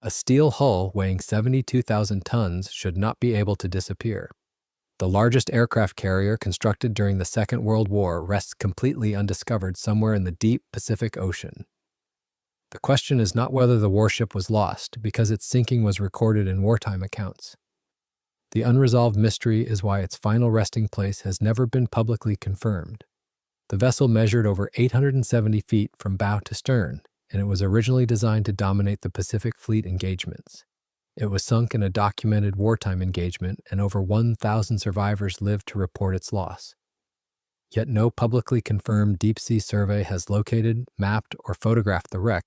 A steel hull weighing 72,000 tons should not be able to disappear. The largest aircraft carrier constructed during the Second World War rests completely undiscovered somewhere in the deep Pacific Ocean. The question is not whether the warship was lost, because its sinking was recorded in wartime accounts. The unresolved mystery is why its final resting place has never been publicly confirmed. The vessel measured over 870 feet from bow to stern, and it was originally designed to dominate the Pacific Fleet engagements. It was sunk in a documented wartime engagement, and over 1,000 survivors lived to report its loss. Yet no publicly confirmed deep-sea survey has located, mapped, or photographed the wreck,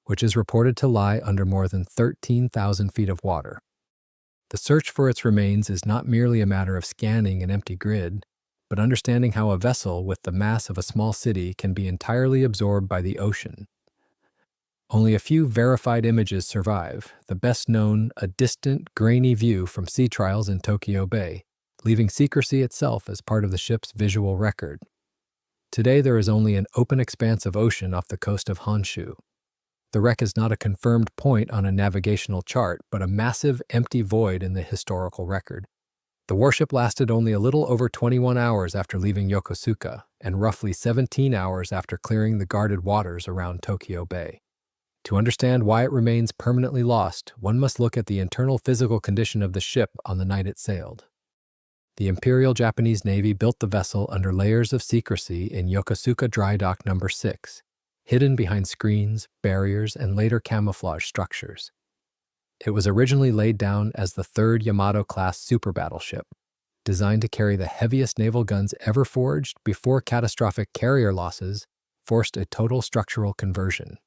which is reported to lie under more than 13,000 feet of water. The search for its remains is not merely a matter of scanning an empty grid, but understanding how a vessel with the mass of a small city can be entirely absorbed by the ocean. Only a few verified images survive, the best known a distant, grainy view from sea trials in Tokyo Bay, leaving secrecy itself as part of the ship's visual record. Today there is only an open expanse of ocean off the coast of Honshu. The wreck is not a confirmed point on a navigational chart, but a massive, empty void in the historical record. The warship lasted only a little over 21 hours after leaving Yokosuka, and roughly 17 hours after clearing the guarded waters around Tokyo Bay. To understand why it remains permanently lost, one must look at the internal physical condition of the ship on the night it sailed. The Imperial Japanese Navy built the vessel under layers of secrecy in Yokosuka Dry Dock No. 6, hidden behind screens, barriers, and later camouflage structures. It was originally laid down as the third Yamato-class super battleship, designed to carry the heaviest naval guns ever forged before catastrophic carrier losses forced a total structural conversion.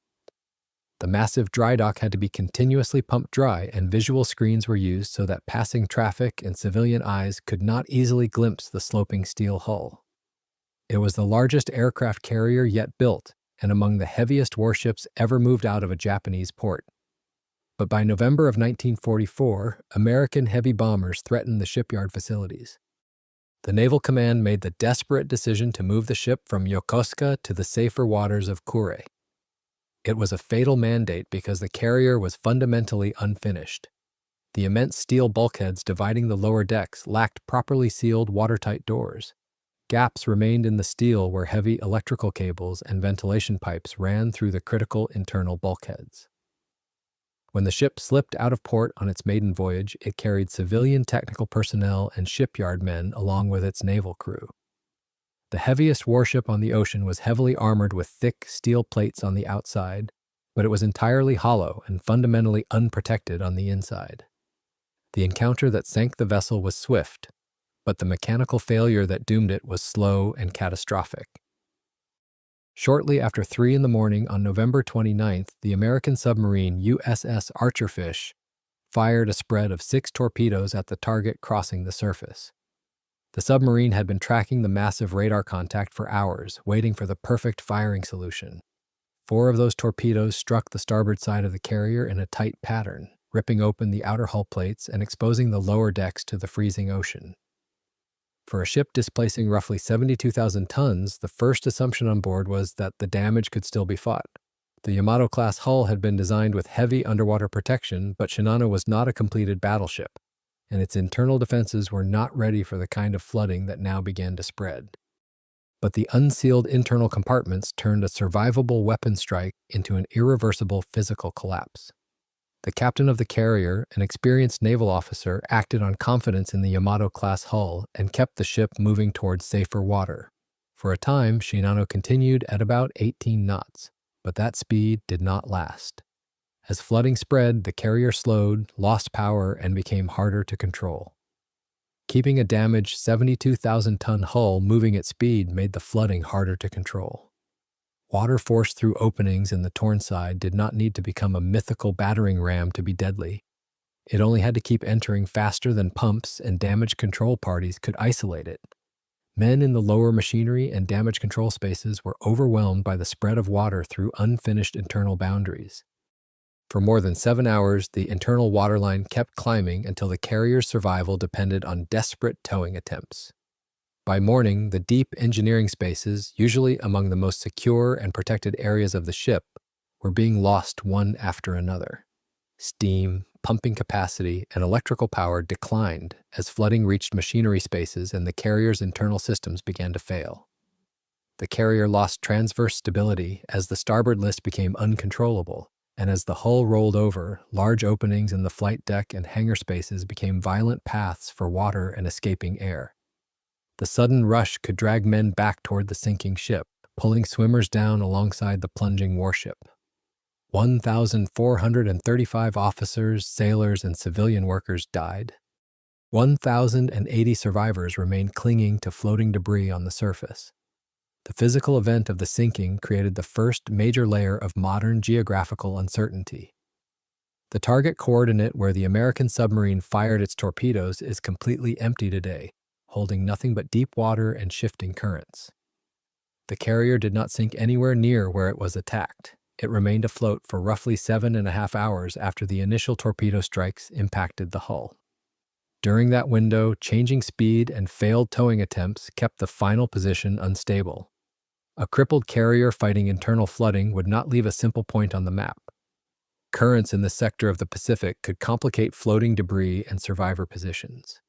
The massive dry dock had to be continuously pumped dry, and visual screens were used so that passing traffic and civilian eyes could not easily glimpse the sloping steel hull. It was the largest aircraft carrier yet built, and among the heaviest warships ever moved out of a Japanese port. But by November of 1944, American heavy bombers threatened the shipyard facilities. The Naval Command made the desperate decision to move the ship from Yokosuka to the safer waters of Kure. It was a fatal mandate because the carrier was fundamentally unfinished. The immense steel bulkheads dividing the lower decks lacked properly sealed watertight doors. Gaps remained in the steel where heavy electrical cables and ventilation pipes ran through the critical internal bulkheads. When the ship slipped out of port on its maiden voyage, it carried civilian technical personnel and shipyard men along with its naval crew. The heaviest warship on the ocean was heavily armored with thick steel plates on the outside, but it was entirely hollow and fundamentally unprotected on the inside. The encounter that sank the vessel was swift, but the mechanical failure that doomed it was slow and catastrophic. Shortly after 3 in the morning on November 29th, the American submarine USS Archerfish fired a spread of 6 torpedoes at the target crossing the surface. The submarine had been tracking the massive radar contact for hours, waiting for the perfect firing solution. 4 of those torpedoes struck the starboard side of the carrier in a tight pattern, ripping open the outer hull plates and exposing the lower decks to the freezing ocean. For a ship displacing roughly 72,000 tons, the first assumption on board was that the damage could still be fought. The Yamato-class hull had been designed with heavy underwater protection, but Shinano was not a completed battleship, and its internal defenses were not ready for the kind of flooding that now began to spread. But the unsealed internal compartments turned a survivable weapon strike into an irreversible physical collapse. The captain of the carrier, an experienced naval officer, acted on confidence in the Yamato-class hull and kept the ship moving towards safer water. For a time, Shinano continued at about 18 knots, but that speed did not last. As flooding spread, the carrier slowed, lost power, and became harder to control. Keeping a damaged 72,000-ton hull moving at speed made the flooding harder to control. Water forced through openings in the torn side did not need to become a mythical battering ram to be deadly. It only had to keep entering faster than pumps and damage control parties could isolate it. Men in the lower machinery and damage control spaces were overwhelmed by the spread of water through unfinished internal boundaries. For more than 7 hours, the internal waterline kept climbing until the carrier's survival depended on desperate towing attempts. By morning, the deep engineering spaces, usually among the most secure and protected areas of the ship, were being lost one after another. Steam, pumping capacity, and electrical power declined as flooding reached machinery spaces and the carrier's internal systems began to fail. The carrier lost transverse stability as the starboard list became uncontrollable, and as the hull rolled over, large openings in the flight deck and hangar spaces became violent paths for water and escaping air. The sudden rush could drag men back toward the sinking ship, pulling swimmers down alongside the plunging warship. 1,435 officers, sailors, and civilian workers died. 1,080 survivors remained clinging to floating debris on the surface. The physical event of the sinking created the first major layer of modern geographical uncertainty. The target coordinate where the American submarine fired its torpedoes is completely empty today, holding nothing but deep water and shifting currents. The carrier did not sink anywhere near where it was attacked. It remained afloat for roughly 7.5 hours after the initial torpedo strikes impacted the hull. During that window, changing speed and failed towing attempts kept the final position unstable. A crippled carrier fighting internal flooding would not leave a simple point on the map. Currents in this sector of the Pacific could complicate floating debris and survivor positions.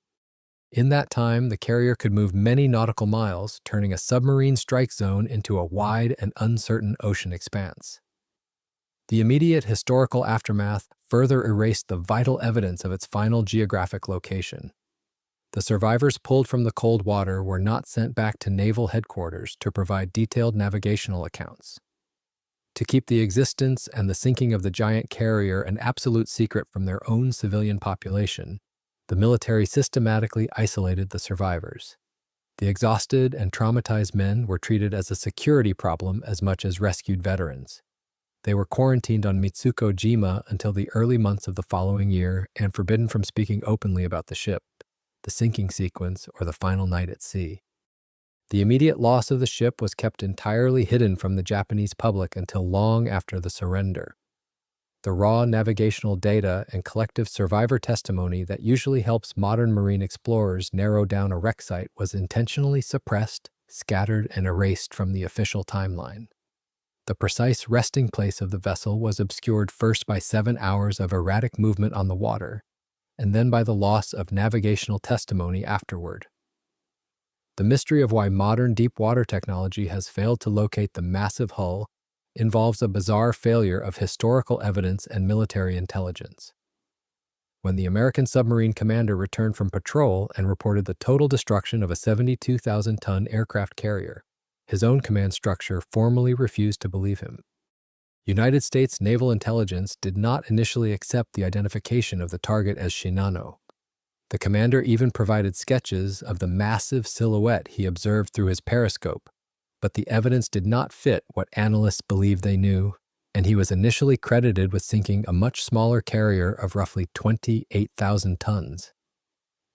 In that time, the carrier could move many nautical miles, turning a submarine strike zone into a wide and uncertain ocean expanse. The immediate historical aftermath further erased the vital evidence of its final geographic location. The survivors pulled from the cold water were not sent back to naval headquarters to provide detailed navigational accounts. To keep the existence and the sinking of the giant carrier an absolute secret from their own civilian population, the military systematically isolated the survivors. The exhausted and traumatized men were treated as a security problem as much as rescued veterans. They were quarantined on Mitsuko-jima until the early months of the following year and forbidden from speaking openly about the ship, the sinking sequence, or the final night at sea. The immediate loss of the ship was kept entirely hidden from the Japanese public until long after the surrender. The raw navigational data and collective survivor testimony that usually helps modern marine explorers narrow down a wreck site was intentionally suppressed, scattered, and erased from the official timeline. The precise resting place of the vessel was obscured first by 7 hours of erratic movement on the water, and then by the loss of navigational testimony afterward. The mystery of why modern deep water technology has failed to locate the massive hull involves a bizarre failure of historical evidence and military intelligence. When the American submarine commander returned from patrol and reported the total destruction of a 72,000-ton aircraft carrier, his own command structure formally refused to believe him. United States naval intelligence did not initially accept the identification of the target as Shinano. The commander even provided sketches of the massive silhouette he observed through his periscope, but the evidence did not fit what analysts believed they knew, and he was initially credited with sinking a much smaller carrier of roughly 28,000 tons.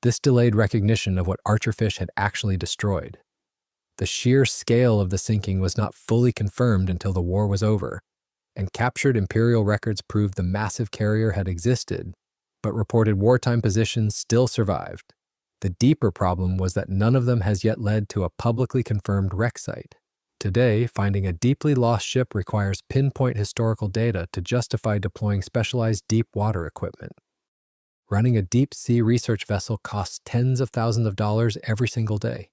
This delayed recognition of what Archerfish had actually destroyed. The sheer scale of the sinking was not fully confirmed until the war was over, and captured imperial records proved the massive carrier had existed, but reported wartime positions still survived. The deeper problem was that none of them has yet led to a publicly confirmed wreck site. Today, finding a deeply lost ship requires pinpoint historical data to justify deploying specialized deep water equipment. Running a deep-sea research vessel costs tens of thousands of dollars every single day.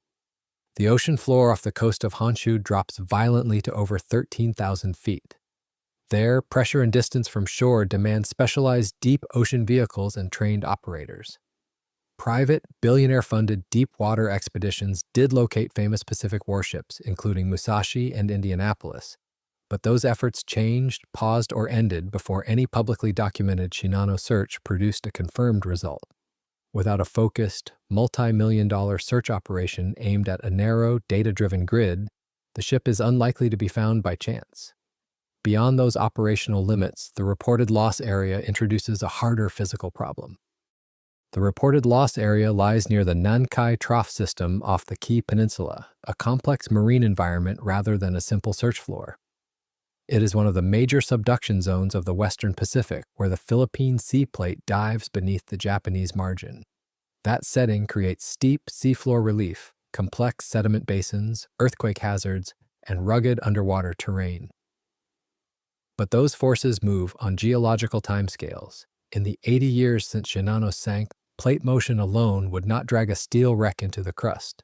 The ocean floor off the coast of Honshu drops violently to over 13,000 feet. There, pressure and distance from shore demand specialized deep ocean vehicles and trained operators. Private, billionaire-funded deep-water expeditions did locate famous Pacific warships, including Musashi and Indianapolis, but those efforts changed, paused, or ended before any publicly documented Shinano search produced a confirmed result. Without a focused, multi-million-dollar search operation aimed at a narrow, data-driven grid, the ship is unlikely to be found by chance. Beyond those operational limits, the reported loss area introduces a harder physical problem. The reported loss area lies near the Nankai Trough system off the Kii Peninsula, a complex marine environment rather than a simple search floor. It is one of the major subduction zones of the Western Pacific, where the Philippine Sea Plate dives beneath the Japanese margin. That setting creates steep seafloor relief, complex sediment basins, earthquake hazards, and rugged underwater terrain. But those forces move on geological timescales, In the 80 years since Shinano sank, plate motion alone would not drag a steel wreck into the crust.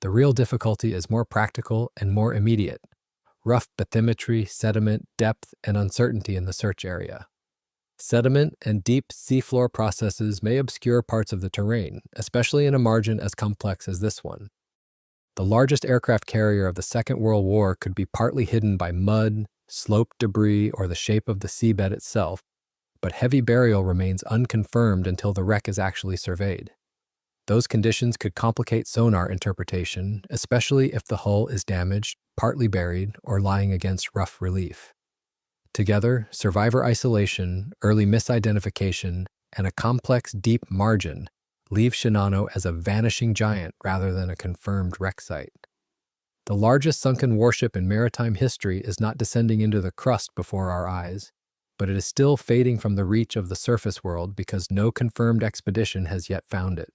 The real difficulty is more practical and more immediate: rough bathymetry, sediment, depth, and uncertainty in the search area. Sediment and deep seafloor processes may obscure parts of the terrain, especially in a margin as complex as this one. The largest aircraft carrier of the Second World War could be partly hidden by mud, sloped debris, or the shape of the seabed itself, but heavy burial remains unconfirmed until the wreck is actually surveyed. Those conditions could complicate sonar interpretation, especially if the hull is damaged, partly buried, or lying against rough relief. Together, survivor isolation, early misidentification, and a complex deep margin leave Shinano as a vanishing giant rather than a confirmed wreck site. The largest sunken warship in maritime history is not descending into the crust before our eyes, but it is still fading from the reach of the surface world because no confirmed expedition has yet found it.